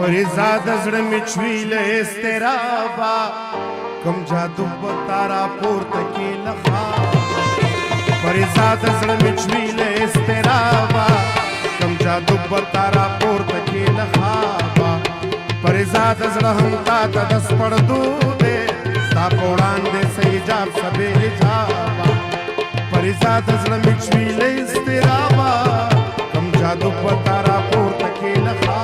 परिजाद زړه می چويله استرابا کم جادو بتارا پورته کې لخوا परिजाद زړه می چويله استرابا کم جادو بتارا پورته کې لخوا परिजाद زړه هم تا دس پړدو دے تا پوڑان دے سیجاب سبے حجابا परिजाद زړه می چويله استرابا کم جادو بتارا پورته کې لخوا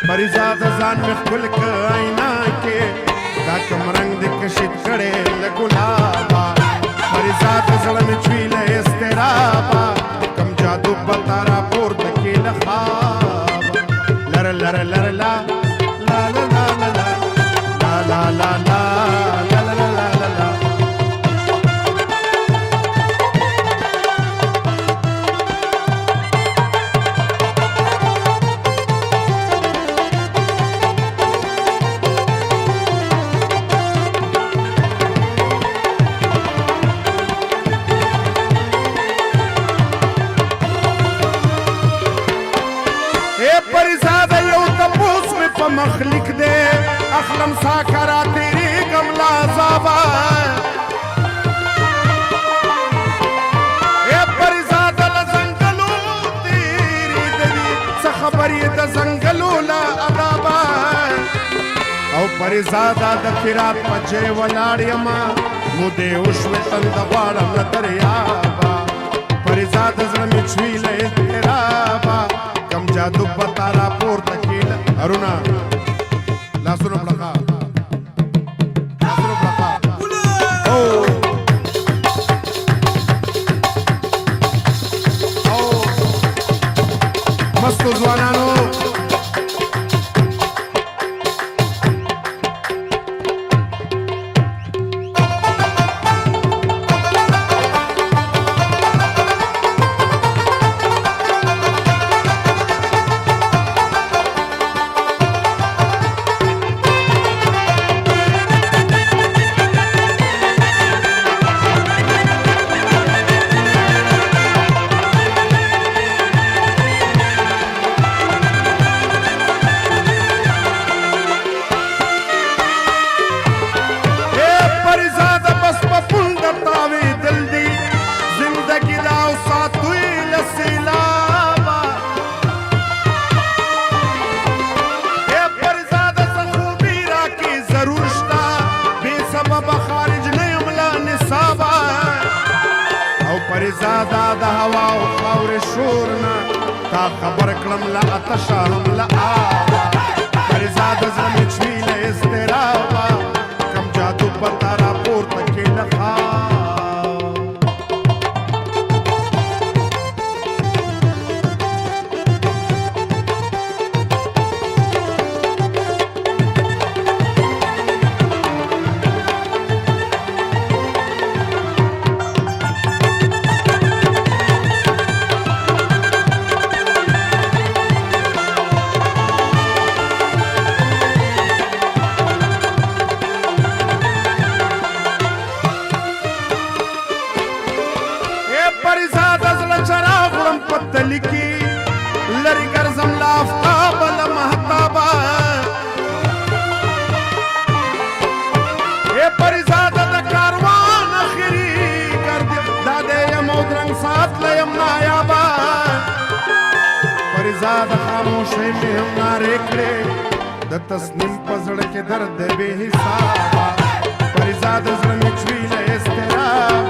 परिजाद ځان مې خپل ک آینا کې دا کوم رنگ دې کشید کړي لګلابا परिजाद زړه مې چويله استرابا کم جادو بتارا پورته کې لخواب لر لر لر لا لا لا لا لا لا لا لا परिजाद यू तपूस में पमखलिक दे अखलम सा करा तेरी गमला जाबा ए परिजाद ला जंगलू तेरी दवी स खबर ये द जंगलू ला अदाबा او परिजाद द फिरात पजे वलाड़ियमा मुदे उश्व तंद वाड़म दरियाबा परिजाद زړه می چويله استرابا कम जादू बतारा पोर्ता केला अरुणा लासुनो प्लका ओ मस्तो जवानानो परिजाद د هوا او خاور شورنا تا خبر کړم لا اتشهم لا परिजाद زړه می چويله استرابا کم جادو بتارا پورته کې لخوا पतलिकी लरी गर्जम लाफ्ताब लमहताबा ए परिजाद द कारवान आखिरी कर दादे यमोदरंग साथ लयम नायाबा परिजाद खामोशी में हम नारे कड़े द د تصنیم په زړه کې درد بې حسابه پریزاد زړه مې چوي له اضطرابه